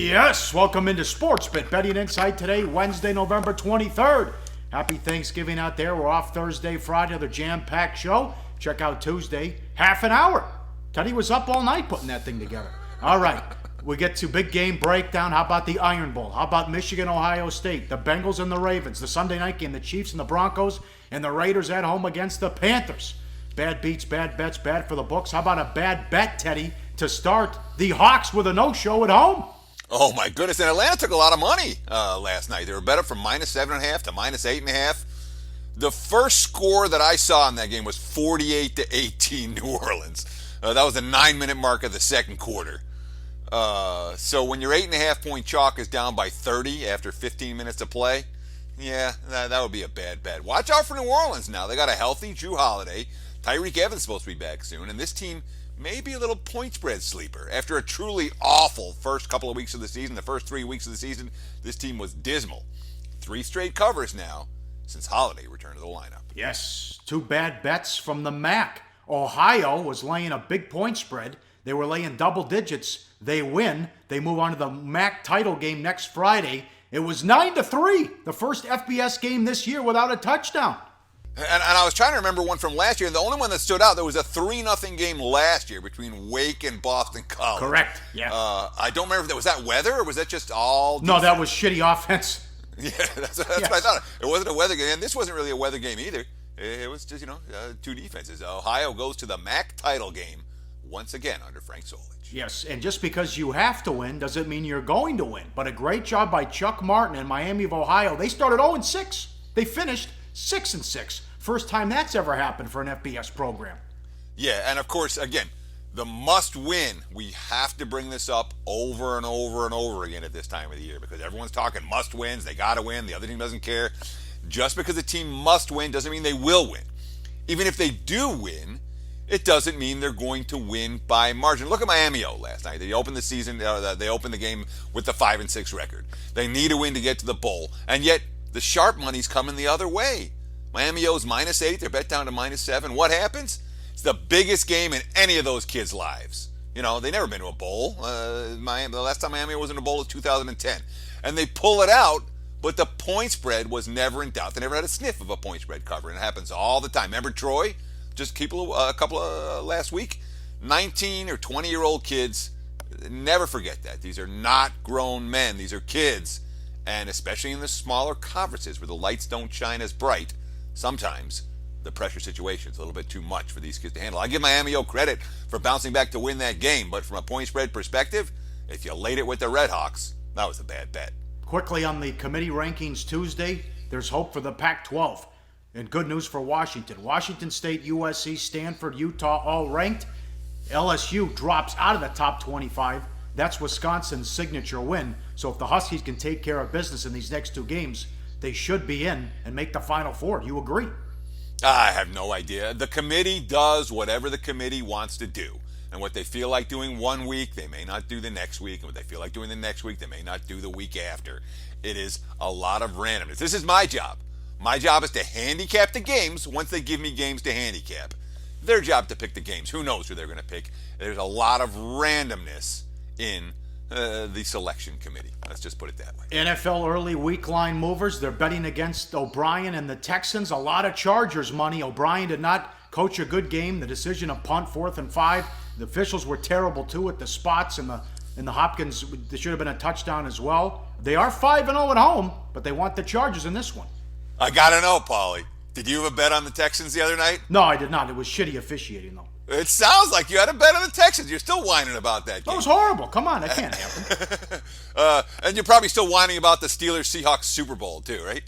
Yes, welcome into SportsBit Betting Insight today, Wednesday, November 23rd. Happy Thanksgiving out there. We're off Thursday, Friday, another jam-packed show. Check out Tuesday, half an hour. Teddy was up all night putting that thing together. All right, we get to big game breakdown. How about the Iron Bowl? How about Michigan, Ohio State, the Bengals and the Ravens, the Sunday night game, the Chiefs and the Broncos, and the Raiders at home against the Panthers. Bad beats, bad bets, bad for the books. How about a bad bet, Teddy, to start the Hawks with a no-show at home? Oh, my goodness. And Atlanta took a lot of money last night. They were bet up from -7.5 to -8.5. The first score that I saw in that game was 48-18 New Orleans. That was the 9-minute mark of the second quarter. So when your 8.5-point chalk is down by 30 after 15 minutes to play, yeah, that would be a bad bet. Watch out for New Orleans now. They got a healthy Drew Holiday. Tyreek Evans is supposed to be back soon. And this team may be a little point spread sleeper. After a truly awful first couple of weeks of the season, the first 3 weeks of the season, this team was dismal. 3 straight covers now since Holiday returned to the lineup. Yes, 2 bad bets from the MAC. Ohio was laying a big point spread. They were laying double digits. They win. They move on to the MAC title game next Friday. It was 9-3, the first FBS game this year without a touchdown. And I was trying to remember one from last year, and the only one that stood out, there was a 3-0 game last year between Wake and Boston College. Correct, yeah. I don't remember if that was that weather, or was that just all defense? No, that was shitty offense. Yeah, that's yes. What I thought. It wasn't a weather game, and this wasn't really a weather game either. It was just, 2 defenses. Ohio goes to the MAC title game once again under Frank Solich. Yes, and just because you have to win doesn't mean you're going to win. But a great job by Chuck Martin and Miami of Ohio. They started 0-6. They finished 6-6. First time that's ever happened for an FBS program. Yeah, and of course, again, the must win. We have to bring this up over and over and over again at this time of the year because everyone's talking must wins. They got to win. The other team doesn't care. Just because a team must win doesn't mean they will win. Even if they do win, it doesn't mean they're going to win by margin. Look at Miami last night. They opened the season. They opened the game with the 5-6 record. They need a win to get to the bowl, and yet the sharp money's coming the other way. Miami O's -8. They're bet down to -7. What happens? It's the biggest game in any of those kids' lives. They never been to a bowl. The last time Miami was in a bowl was 2010. And they pull it out, but the point spread was never in doubt. They never had a sniff of a point spread cover, and it happens all the time. Remember Troy? Just a couple of last week? 19 or 20-year-old kids. Never forget that. These are not grown men. These are kids. And especially in the smaller conferences where the lights don't shine as bright, sometimes the pressure situation is a little bit too much for these kids to handle. I give Miami credit for bouncing back to win that game, but from a point spread perspective, if you laid it with the Red Hawks, that was a bad bet. Quickly on the committee rankings Tuesday, there's hope for the Pac-12. And good news for Washington. Washington State, USC, Stanford, Utah, all ranked. LSU drops out of the top 25. That's Wisconsin's signature win. So if the Huskies can take care of business in these next 2 games, they should be in and make the Final Four. You agree? I have no idea. The committee does whatever the committee wants to do. And what they feel like doing one week, they may not do the next week. And what they feel like doing the next week, they may not do the week after. It is a lot of randomness. This is my job. My job is to handicap the games once they give me games to handicap. Their job to pick the games. Who knows who they're going to pick? There's a lot of randomness in the selection committee. Let's just put it that way. NFL early week line movers. They're betting against O'Brien and the Texans. A lot of Chargers money. O'Brien did not coach a good game. The decision of punt 4th and 5. The officials were terrible too at the spots and the Hopkins. There should have been a touchdown as well. They are 5-0 at home, but they want the Chargers in this one. I gotta know, Paulie. Did you have a bet on the Texans the other night? No, I did not. It was shitty officiating though. It sounds like you had a bet on the Texans. You're still whining about that game. That was horrible. Come on, that can't happen. And you're probably still whining about the Steelers-Seahawks Super Bowl too, right?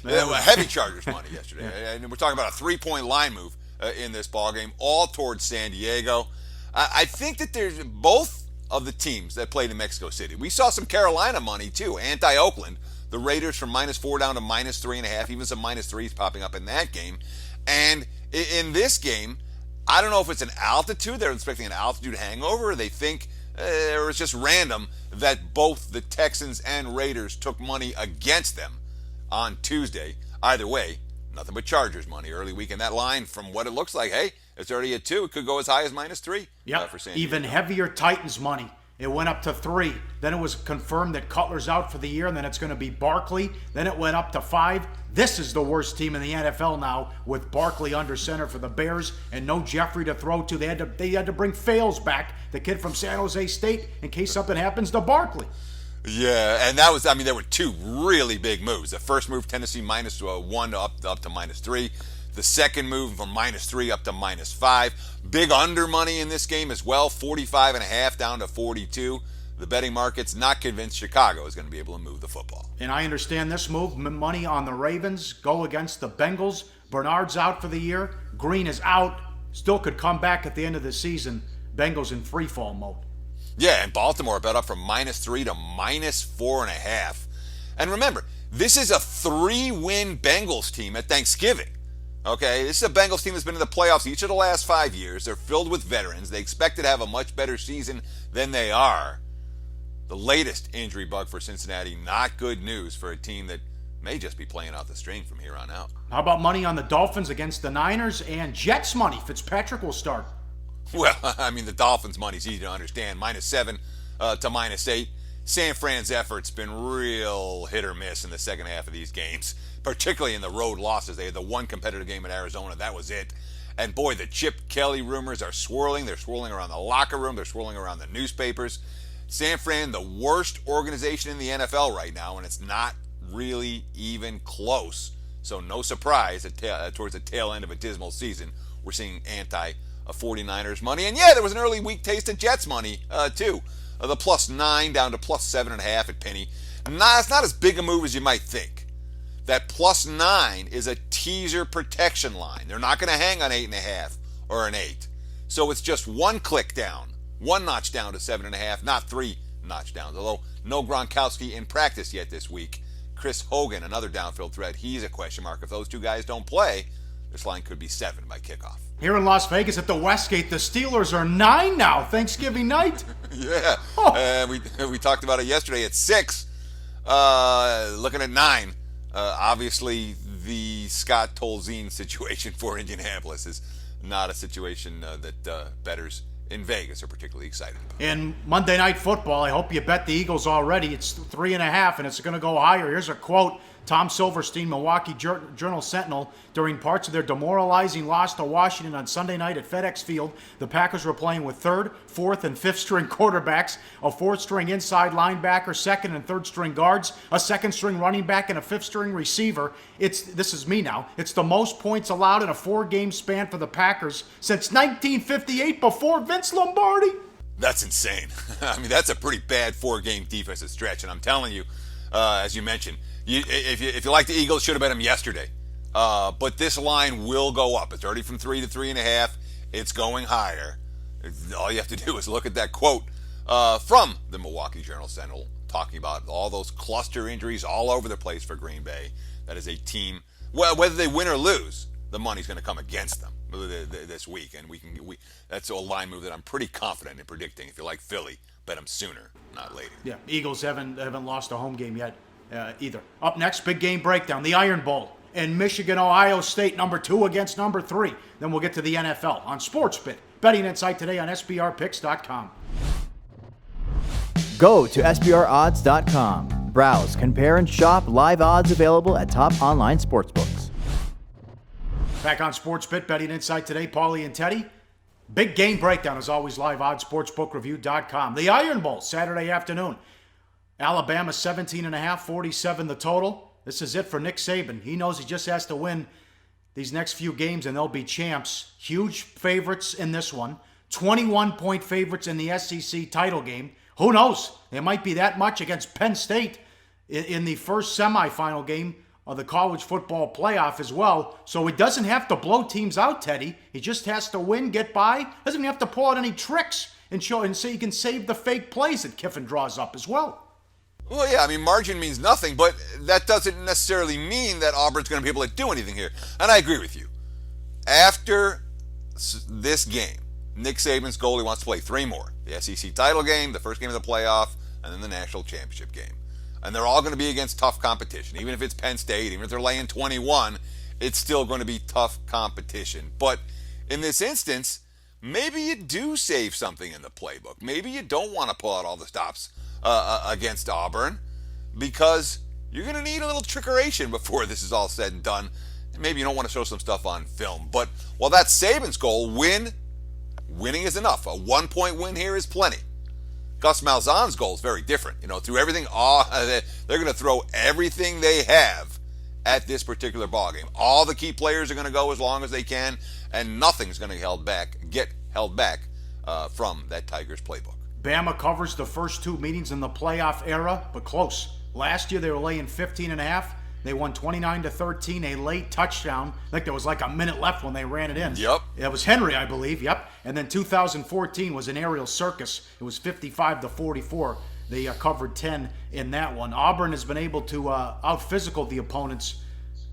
Heavy Chargers money yesterday. Yeah. And we're talking about a 3-point line move in this ball game, all towards San Diego. I think that there's both of the teams that played in Mexico City. We saw some Carolina money too, anti-Oakland. The Raiders from -4 down to -3.5, even some -3s popping up in that game. And in this game, I don't know if it's an altitude. They're expecting an altitude hangover. Or they think, or it's just random, that both the Texans and Raiders took money against them on Tuesday. Either way, nothing but Chargers money early week in that line. From what it looks like, hey, it's already at 2. It could go as high as -3. Yep. For San Diego. Even heavier Titans money. It went up to 3. Then it was confirmed that Cutler's out for the year, and then it's going to be Barkley. Then it went up to 5. This is the worst team in the NFL now, with Barkley under center for the Bears and no Jeffrey to throw to. They had to bring Fales back, the kid from San Jose State, in case something happens to Barkley. Yeah, and there were 2 really big moves. The first move, Tennessee -1 up to -3. The second move from -3 up to -5. Big under money in this game as well, 45.5 down to 42. The betting market's not convinced Chicago is going to be able to move the football. And I understand this move, money on the Ravens, go against the Bengals. Bernard's out for the year. Green is out. Still could come back at the end of the season. Bengals in free fall mode. Yeah, and Baltimore bet up from -3 to -4.5. And remember, this is a 3-win Bengals team at Thanksgiving. Okay, this is a Bengals team that's been in the playoffs each of the last 5 years. They're filled with veterans. They expected to have a much better season than they are. The latest injury bug for Cincinnati, not good news for a team that may just be playing out the string from here on out. How about money on the Dolphins against the Niners and Jets money? Fitzpatrick will start. Well, I mean, the Dolphins' money's easy to understand. -7 to -8. San Fran's effort's been real hit or miss in the second half of these games, particularly in the road losses. They had the one competitive game in Arizona. That was it. And boy, the Chip Kelly rumors are swirling. They're swirling around the locker room. They're swirling around the newspapers. San Fran, the worst organization in the NFL right now, and it's not really even close. So no surprise that towards the tail end of a dismal season, we're seeing anti-49ers money. And yeah, there was an early week taste of Jets money, too. The +9 down to +7.5 at Penny. It's not as big a move as you might think. That +9 is a teaser protection line. They're not going to hang on 8.5 or an 8. So it's just one click down, one notch down to 7.5, not 3 notch downs. Although no Gronkowski in practice yet this week. Chris Hogan, another downfield threat, he's a question mark. If those 2 guys don't play, this line could be 7 by kickoff. Here in Las Vegas at the Westgate, the Steelers are 9 now, Thanksgiving night. Yeah, we talked about it yesterday at 6. Looking at 9. Obviously, the Scott Tolzien situation for Indianapolis is not a situation that bettors in Vegas are particularly excited about. In Monday Night Football, I hope you bet the Eagles already. It's 3.5, and it's going to go higher. Here's a quote. Tom Silverstein, Milwaukee Journal-Sentinel, during parts of their demoralizing loss to Washington on Sunday night at FedEx Field, the Packers were playing with 3rd, 4th, and 5th string quarterbacks, a 4th string inside linebacker, 2nd and 3rd string guards, a 2nd string running back, and a 5th string receiver. This is me now. It's the most points allowed in a 4-game span for the Packers since 1958 before Vince Lombardi. That's insane. I mean, that's a pretty bad 4-game defensive stretch, and I'm telling you, as you mentioned, if you like the Eagles, should have bet them yesterday. But this line will go up. It's already from 3 to 3.5. It's going higher. All you have to do is look at that quote from the Milwaukee Journal-Sentinel talking about all those cluster injuries all over the place for Green Bay. That is a team, well, whether they win or lose, the money's going to come against them this week. And that's a line move that I'm pretty confident in predicting. If you like Philly, bet them sooner, not later. Yeah, Eagles haven't lost a home game yet. Either. Up next, big game breakdown, the Iron Bowl, and Michigan, Ohio State, number 2 against number 3. Then we'll get to the NFL on SportsBit. Betting Insight today on SBRPicks.com. Go to SBROdds.com. Browse, compare, and shop live odds available at top online sportsbooks. Back on SportsBit, Betting Insight today, Paulie and Teddy. Big game breakdown, as always, live odds, sportsbookreview.com. The Iron Bowl, Saturday afternoon. Alabama 17.5, 47 the total. This is it for Nick Saban. He knows he just has to win these next few games and they'll be champs. Huge favorites in this one. 21-point favorites in the SEC title game. Who knows? It might be that much against Penn State in the first semifinal game of the college football playoff as well. So he doesn't have to blow teams out, Teddy. He just has to win, get by. Doesn't even have to pull out any tricks and show and say he can save the fake plays that Kiffin draws up as well. Well, yeah, I mean, margin means nothing, but that doesn't necessarily mean that Auburn's going to be able to do anything here. And I agree with you. After this game, Nick Saban's goal, he wants to play 3 more. The SEC title game, the first game of the playoff, and then the national championship game. And they're all going to be against tough competition. Even if it's Penn State, even if they're laying 21, it's still going to be tough competition. But in this instance, maybe you do save something in the playbook. Maybe you don't want to pull out all the stops against Auburn because you're going to need a little trickeration before this is all said and done. Maybe you don't want to show some stuff on film. But while that's Saban's goal, winning is enough. A 1-point win here is plenty. Gus Malzahn's goal is very different. Through everything, they're going to throw everything they have at this particular ballgame. All the key players are going to go as long as they can, and nothing's going to get held back from that Tigers playbook. Bama covers the first two meetings in the playoff era, but close. Last year they were laying 15.5. They won 29-13, a late touchdown. I think there was like a minute left when they ran it in. Yep. It was Henry, I believe. Yep. And then 2014 was an aerial circus. It was 55-44. They covered 10 in that one. Auburn has been able to out-physical the opponents,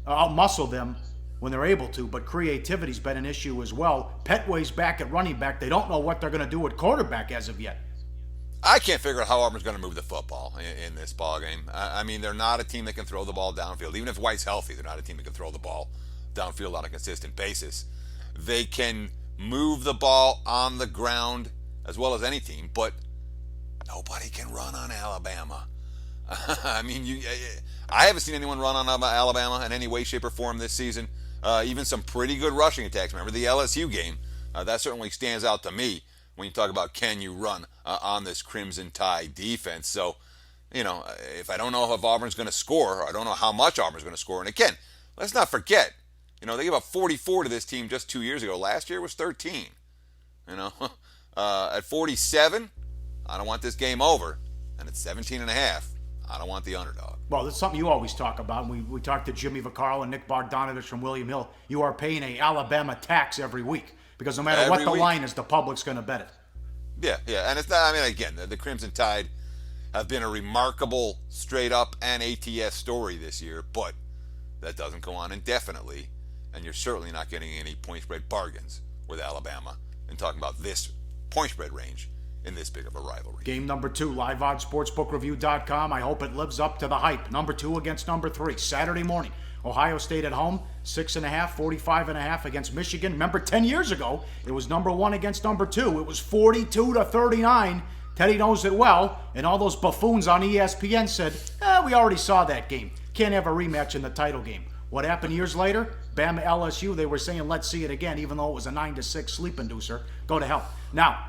out-muscle them when they're able to, but creativity's been an issue as well. Petway's back at running back. They don't know what they're going to do at quarterback as of yet. I can't figure out how Auburn's going to move the football in this ballgame. I mean, they're not a team that can throw the ball downfield. Even if White's healthy, they're not a team that can throw the ball downfield on a consistent basis. They can move the ball on the ground as well as any team, but nobody can run on Alabama. I mean, I haven't seen anyone run on Alabama in any way, shape, or form this season. Even some pretty good rushing attacks. Remember the LSU game? That certainly stands out to me when you talk about can you run on this Crimson Tide defense. So, if I don't know if Auburn's going to score, or I don't know how much Auburn's going to score. And again, let's not forget, they gave up 44 to this team just 2 years ago. Last year was 13. At 47, I don't want this game over. And at 17.5, I don't want the underdog. Well, that's something you always talk about. We talked to Jimmy Vaccaro and Nick Bogdanovich from William Hill. You are paying a Alabama tax every week. Because no matter what the line is, the public's going to bet it. Yeah. And it's not, again, the Crimson Tide have been a remarkable straight-up and ATS story this year, but that doesn't go on indefinitely, and you're certainly not getting any point spread bargains with Alabama and talking about this point spread range in this big of a rivalry. Game number 2, liveoddsportsbookreview.com. I hope it lives up to the hype. Number 2 against number 3, Saturday morning. Ohio State at home, 6.5, 45.5 against Michigan. Remember, 10 years ago, it was number 1 against number 2. It was 42-39. Teddy knows it well, and all those buffoons on ESPN said, we already saw that game. Can't have a rematch in the title game. What happened years later? Bama LSU, they were saying, let's see it again, even though it was a 9-6 sleep inducer. Go to hell. Now,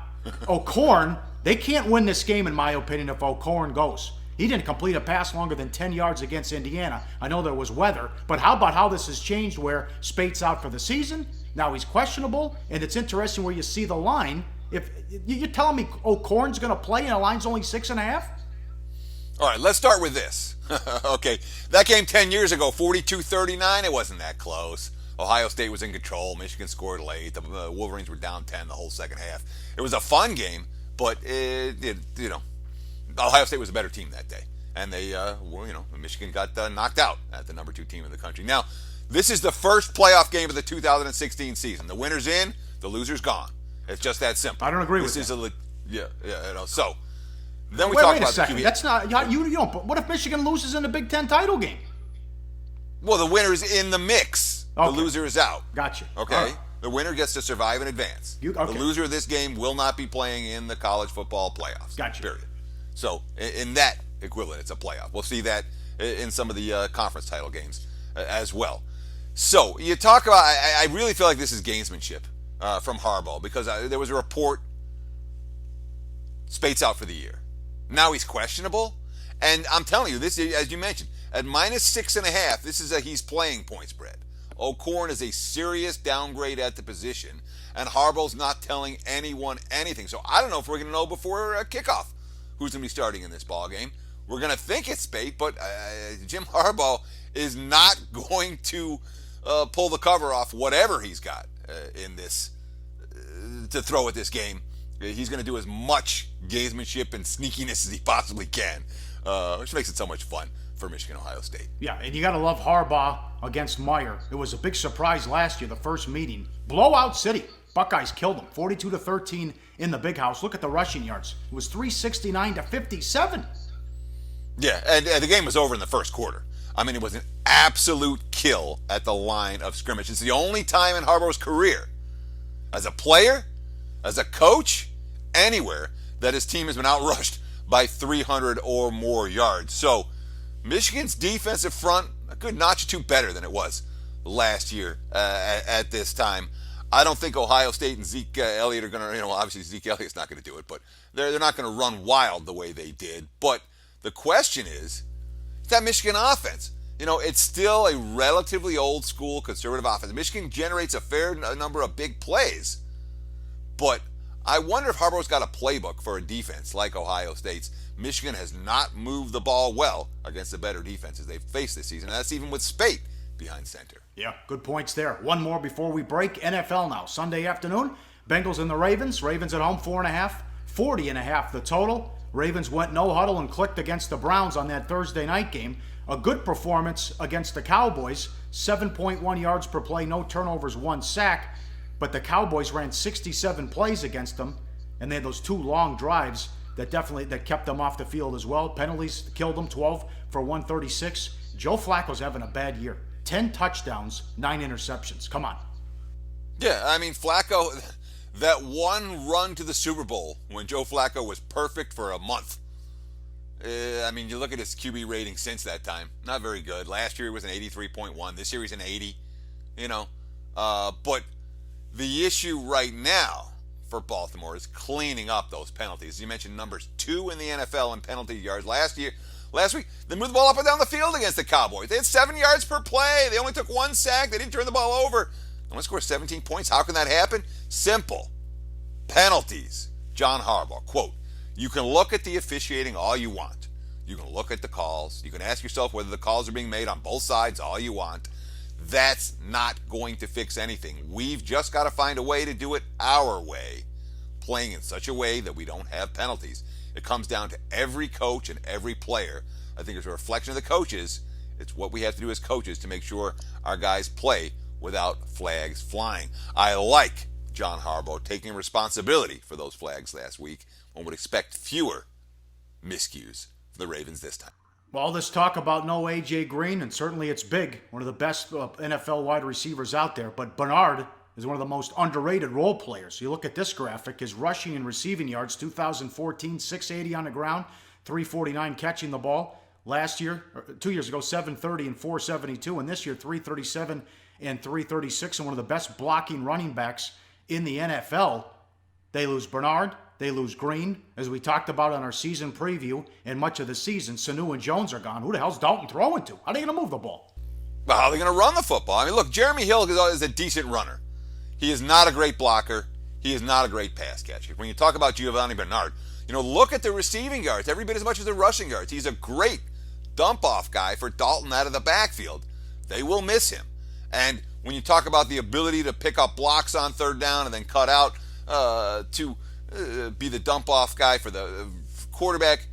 O'Korn, they can't win this game, in my opinion, if O'Korn goes. He didn't complete a pass longer than 10 yards against Indiana. I know there was weather, but how about how this has changed where Spate's out for the season? Now he's questionable, and it's interesting where you see the line. If you're telling me O'Korn's going to play and the line's only 6.5? All right, let's start with this. Okay, that game 10 years ago, 42-39, it wasn't that close. Ohio State was in control. Michigan scored late. The Wolverines were down 10 the whole second half. It was a fun game, but Ohio State was a better team that day. And Michigan got knocked out at the number 2 team in the country. Now, this is the first playoff game of the 2016 season. The winner's in, the loser's gone. It's just that simple. I don't agree with that. So, then we wait talk a about second. the QB. That's not, you don't, but what if Michigan loses in the Big Ten title game? Well, the winner is in the mix. Okay. The loser is out. Gotcha. Okay? Right. The winner gets to survive and advance. The loser of this game will not be playing in the college football playoffs. Gotcha. Period. So, in that equivalent, it's a playoff. We'll see that in some of the conference title games as well. So, you talk about, I really feel like this is gamesmanship from Harbaugh, because there was a report, Spate's out for the year. Now he's questionable. And I'm telling you, this, as you mentioned, at -6.5, this is he's playing point spread. O'Korn is a serious downgrade at the position, and Harbaugh's not telling anyone anything. So I don't know if we're going to know before kickoff who's going to be starting in this ball game. We're going to think it's Spate, but Jim Harbaugh is not going to pull the cover off whatever he's got in this to throw at this game. He's going to do as much gamesmanship and sneakiness as he possibly can, which makes it so much fun for Michigan, Ohio State. Yeah, and you got to love Harbaugh against Meyer. It was a big surprise last year, the first meeting. Blowout city. Buckeyes killed them, 42-13 in the big house. Look at the rushing yards. It was 369-57. Yeah, and the game was over in the first quarter. I mean, it was an absolute kill at the line of scrimmage. It's the only time in Harbaugh's career as a player as a coach anywhere that his team has been outrushed by 300 or more yards. So Michigan's defensive front, a good notch or two better than it was last year at this time. I don't think Ohio State and Zeke Elliott are going to, obviously Zeke Elliott's not going to do it, but they're not going to run wild the way they did. But the question is that Michigan offense. It's still a relatively old school conservative offense. Michigan generates a fair number of big plays, but I wonder if Harbaugh's got a playbook for a defense like Ohio State's. Michigan has not moved the ball well against the better defenses they've faced this season, and that's even with Spate behind center. Yeah, good points there. One more before we break. NFL now. Sunday afternoon, Bengals and the Ravens. Ravens at home, 4.5, 40.5 the total. Ravens went no huddle and clicked against the Browns on that Thursday night game. A good performance against the Cowboys, 7.1 yards per play, no turnovers, 1 sack. But the Cowboys ran 67 plays against them, and they had those 2 long drives that kept them off the field as well. Penalties killed them, 12 for 136. Joe Flacco's having a bad year. 10 touchdowns, 9 interceptions. Come on. Yeah, Flacco, that one run to the Super Bowl when Joe Flacco was perfect for a month. You look at his QB rating since that time. Not very good. Last year he was an 83.1. This year he's an 80. But the issue right now for Baltimore is cleaning up those penalties. You mentioned numbers 2 in the NFL in penalty yards. Last week, they moved the ball up and down the field against the Cowboys. They had 7 yards per play. They only took 1 sack. They didn't turn the ball over. They only scored 17 points. How can that happen? Simple. Penalties. John Harbaugh, quote, "You can look at the officiating all you want. You can look at the calls. You can ask yourself whether the calls are being made on both sides all you want. That's not going to fix anything. We've just got to find a way to do it our way, playing in such a way that we don't have penalties." It comes down to every coach and every player. I think it's a reflection of the coaches. It's what we have to do as coaches to make sure our guys play without flags flying. I like John Harbaugh taking responsibility for those flags last week. One would expect fewer miscues for the Ravens this time. Well, this talk about no A.J. Green, and certainly it's big, one of the best NFL wide receivers out there, but Bernard is one of the most underrated role players. You look at this graphic, his rushing and receiving yards, 2014, 680 on the ground, 349 catching the ball. Last year, 2 years ago, 730 and 472, and this year, 337 and 336, and one of the best blocking running backs in the NFL. They lose Bernard, they lose Green, as we talked about on our season preview, and much of the season, Sanu and Jones are gone. Who the hell's Dalton throwing to? How are they going to move the ball? Well, how are they going to run the football? Look, Jeremy Hill is a decent runner. He is not a great blocker. He is not a great pass catcher. When you talk about Giovanni Bernard, look at the receiving yards, every bit as much as the rushing yards. He's a great dump-off guy for Dalton out of the backfield. They will miss him. And when you talk about the ability to pick up blocks on third down and then cut out to be the dump-off guy for the quarterback,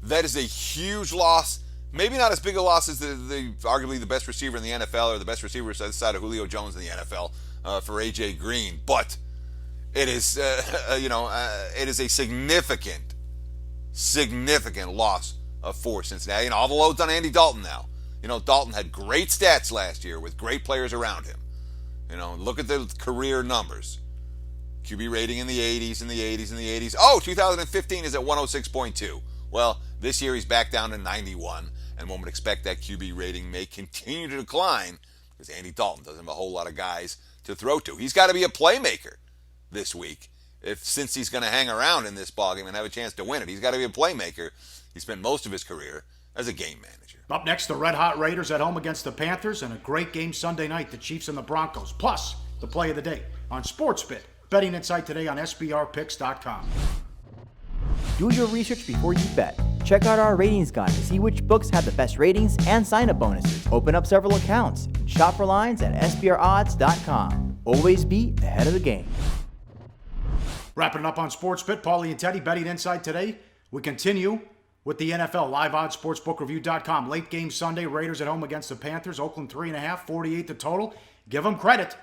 that is a huge loss. Maybe not as big a loss as the arguably the best receiver in the NFL or the best receiver outside of Julio Jones in the NFL for A.J. Green. But it is, it is a significant loss for Cincinnati. All the load's on Andy Dalton now. Dalton had great stats last year with great players around him. Look at the career numbers. QB rating in the 80s, in the 80s, in the 80s. 2015 is at 106.2. Well, this year he's back down to 91, and one would expect that QB rating may continue to decline because Andy Dalton doesn't have a whole lot of guys to throw to. He's got to be a playmaker this week. Since he's going to hang around in this ballgame and have a chance to win it, he's got to be a playmaker. He spent most of his career as a game manager. Up next, the Red Hot Raiders at home against the Panthers, and a great game Sunday night, the Chiefs and the Broncos. Plus, the play of the day on SportsBit. Betting Insight today on SBRPicks.com. Do your research before you bet. Check out our ratings guide to see which books have the best ratings and sign-up bonuses. Open up several accounts and shop for lines at SBRodds.com. Always be ahead of the game. Wrapping it up on SportsBit, Paulie and Teddy, Betting Insight today. We continue with the NFL, live odds, sportsbookreview.com. Late game Sunday, Raiders at home against the Panthers. Oakland 3.5, 48 the total. Give them credit.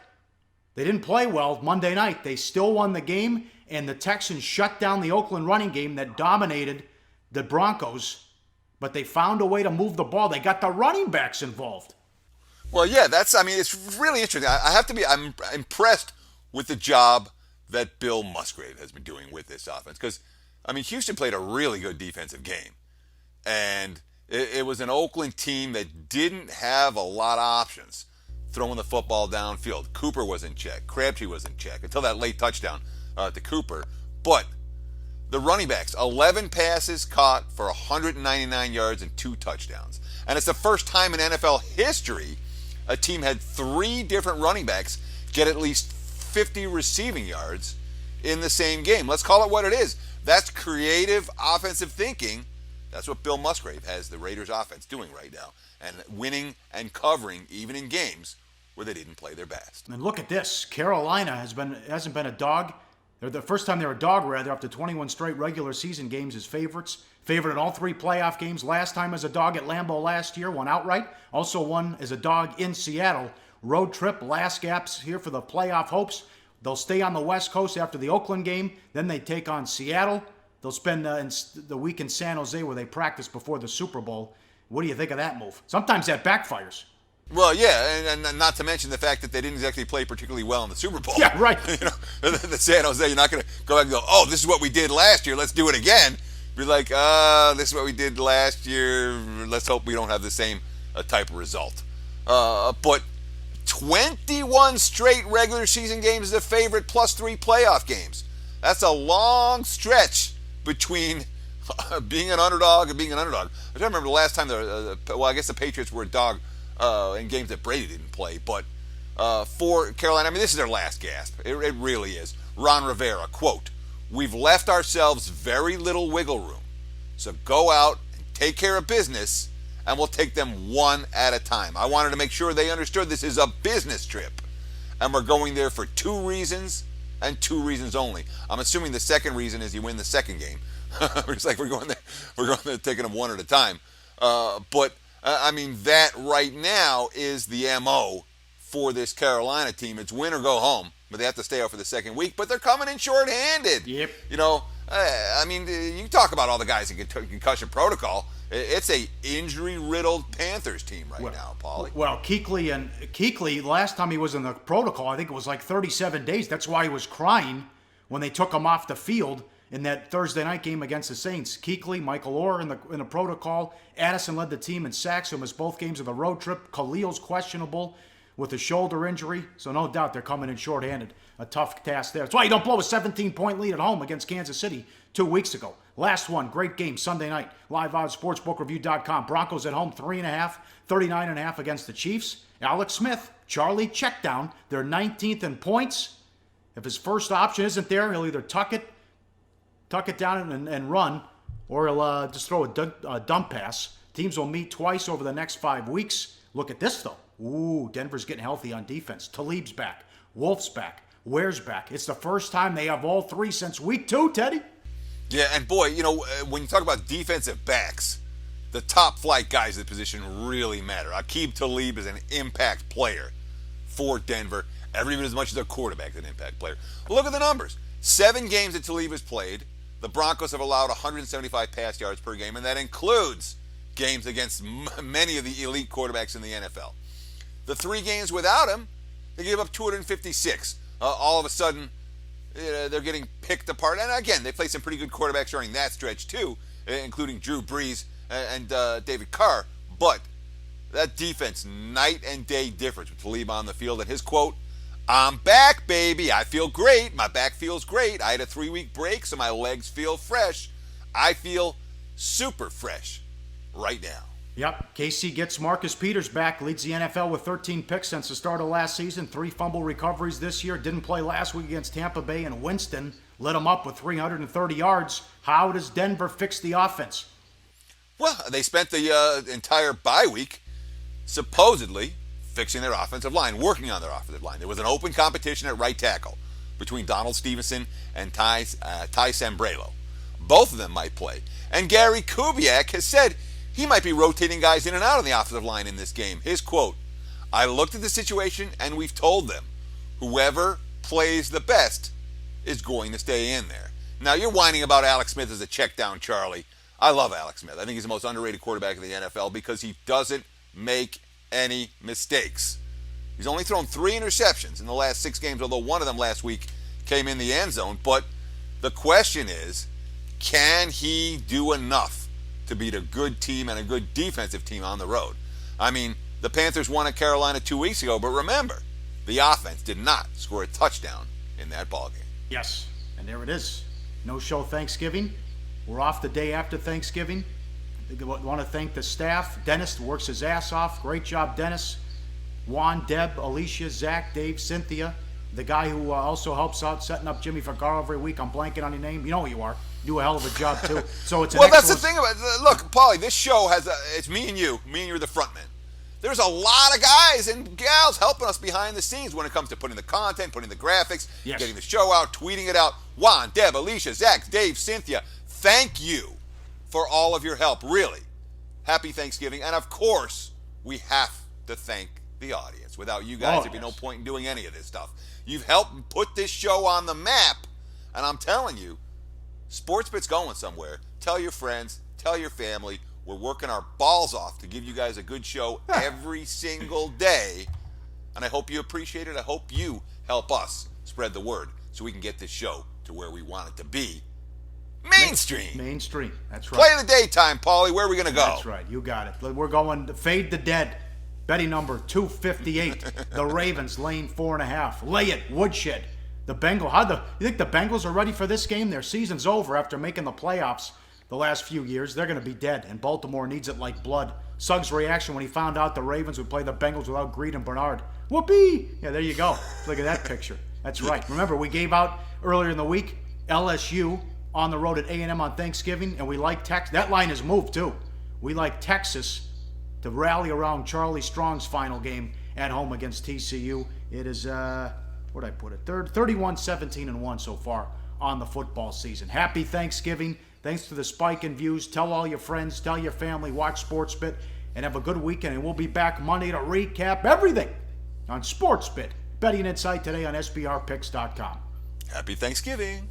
They didn't play well Monday night. They still won the game, and the Texans shut down the Oakland running game that dominated the Broncos, but they found a way to move the ball. They got the running backs involved. Well, yeah, it's really interesting. I'm impressed with the job that Bill Musgrave has been doing with this offense. Because, I mean, Houston played a really good defensive game. And it was an Oakland team that didn't have a lot of options throwing the football downfield. Cooper was in check. Crabtree was in check until that late touchdown to Cooper. But the running backs, 11 passes caught for 199 yards and 2 touchdowns. And it's the first time in NFL history a team had 3 different running backs get at least 50 receiving yards in the same game. Let's call it what it is. That's creative offensive thinking. That's what Bill Musgrave has the Raiders offense doing right now. And winning and covering even in games where they didn't play their best. And look at this. Carolina hasn't been a dog. They're the first time they were a dog, rather, after 21 straight regular season games as favorites. Favored in all 3 playoff games. Last time as a dog at Lambeau last year, won outright. Also won as a dog in Seattle. Road trip, last gaps here for the playoff hopes. They'll stay on the West Coast after the Oakland game. Then they take on Seattle. They'll spend the week in San Jose where they practice before the Super Bowl. What do you think of that move? Sometimes that backfires. Well, yeah, and not to mention the fact that they didn't exactly play particularly well in the Super Bowl. Yeah, right. The San Jose, you're not going to go back and go, oh, this is what we did last year, let's do it again. Be like, this is what we did last year, let's hope we don't have the same type of result. But 21 straight regular season games as a favorite, plus 3 playoff games. That's a long stretch between being an underdog and being an underdog. I don't remember the last time, I guess the Patriots were a dog in games that Brady didn't play. But for Carolina, I mean, this is their last gasp. It really is. Ron Rivera, quote, "We've left ourselves very little wiggle room. So go out and take care of business, and we'll take them one at a time." I wanted to make sure they understood this is a business trip. And we're going there for 2 reasons, and 2 reasons only. I'm assuming the second reason is you win the second game. It's like we're going there taking them one at a time. But I mean, that right now is the MO for this Carolina team. It's win or go home, but they have to stay out for the second week. But they're coming in short-handed. Yep. I mean, you talk about all the guys in concussion protocol. It's a injury-riddled Panthers team right now, Paulie. Well, Kuechly, last time he was in the protocol, I think it was like 37 days. That's why he was crying when they took him off the field in that Thursday night game against the Saints. Kuechly, Michael Orr in the protocol. Addison led the team in sacks, who missed both games of the road trip. Khalil's questionable with a shoulder injury, so no doubt they're coming in shorthanded. A tough task there. That's why you don't blow a 17-point lead at home against Kansas City 2 weeks ago. Last one, great game, Sunday night. Live on sportsbookreview.com. Broncos at home, 3.5, 39.5 against the Chiefs. Alex Smith, Charlie check down. They're 19th in points. If his first option isn't there, he'll either tuck it down and run, or he'll just throw a dump pass. Teams will meet twice over the next 5 weeks. Look at this, though. Ooh, Denver's getting healthy on defense. Talib's back. Wolf's back. Ware's back. It's the first time they have all 3 since week 2, Teddy. Yeah, and boy, when you talk about defensive backs, the top flight guys at the position really matter. Aqib Talib is an impact player for Denver, every bit as much as their quarterback is an impact player. Well, look at the numbers. 7 games that Talib has played, the Broncos have allowed 175 pass yards per game, and that includes games against many of the elite quarterbacks in the NFL. The 3 games without him, they gave up 256. All of a sudden, they're getting picked apart. And again, they played some pretty good quarterbacks during that stretch too, including Drew Brees and David Carr. But that defense, night and day difference with Talib on the field. And his quote, "I'm back, baby. I feel great. My back feels great. I had a 3-week break, so my legs feel fresh. I feel super fresh right now." Yep, KC gets Marcus Peters back, leads the NFL with 13 picks since the start of last season, 3 fumble recoveries this year, didn't play last week against Tampa Bay, and Winston lit him up with 330 yards. How does Denver fix the offense? Well, they spent the entire bye week supposedly fixing their offensive line, working on their offensive line. There was an open competition at right tackle between Donald Stevenson and Ty Sambrailo. Both of them might play. And Gary Kubiak has said he might be rotating guys in and out on the offensive line in this game. His quote, "I looked at the situation and we've told them whoever plays the best is going to stay in there." Now, you're whining about Alex Smith as a check down, Charlie. I love Alex Smith. I think he's the most underrated quarterback in the NFL because he doesn't make any mistakes. He's only thrown 3 interceptions in the last 6 games, although one of them last week came in the end zone. But the question is, can he do enough to beat a good team and a good defensive team on the road? I mean, the Panthers won at Carolina 2 weeks ago, but remember, the offense did not score a touchdown in that ballgame. Yes, and there it is. No show Thanksgiving. We're off the day after Thanksgiving. I want to thank the staff. Dennis works his ass off. Great job, Dennis. Juan, Deb, Alicia, Zach, Dave, Cynthia. The guy who also helps out setting up Jimmy Fagaro every week. I'm blanking on your name. You know who you are. You do a hell of a job, too. So it's an well, that's the thing about it. Look, Paulie, this show has it's me and you. Me and you are the front men. There's a lot of guys and gals helping us behind the scenes when it comes to putting the content, putting the graphics, yes, getting the show out, tweeting it out. Juan, Deb, Alicia, Zach, Dave, Cynthia, thank you for all of your help, really. Happy Thanksgiving. And, of course, we have to thank the audience. Without you guys, there'd be no point in doing any of this stuff. You've helped put this show on the map, and I'm telling you, SportsBit's going somewhere. Tell your friends, tell your family. We're working our balls off to give you guys a good show every single day, and I hope you appreciate it. I hope you help us spread the word so we can get this show to where we want it to be. Mainstream. Mainstream. That's right. Play of the daytime, Paulie. Where are we going to go? That's right. You got it. We're going to Fade the Dead. Betting number 258. The Ravens laying 4.5. Lay it. Woodshed. The Bengals. You think the Bengals are ready for this game? Their season's over after making the playoffs the last few years. They're going to be dead, and Baltimore needs it like blood. Suggs' reaction when he found out the Ravens would play the Bengals without Greed and Bernard. Whoopee! Yeah, there you go. Look at that picture. That's right. Remember, we gave out earlier in the week LSU on the road at A&M on Thanksgiving, and we like Texas. That line has moved, too. We like Texas to rally around Charlie Strong's final game at home against TCU. It is, where'd I put it? 31-17-1 so far on the football season. Happy Thanksgiving. Thanks to the spike in views. Tell all your friends, tell your family, watch SportsBit, and have a good weekend. And we'll be back Monday to recap everything on SportsBit. Betting Insight today on SBRPicks.com. Happy Thanksgiving.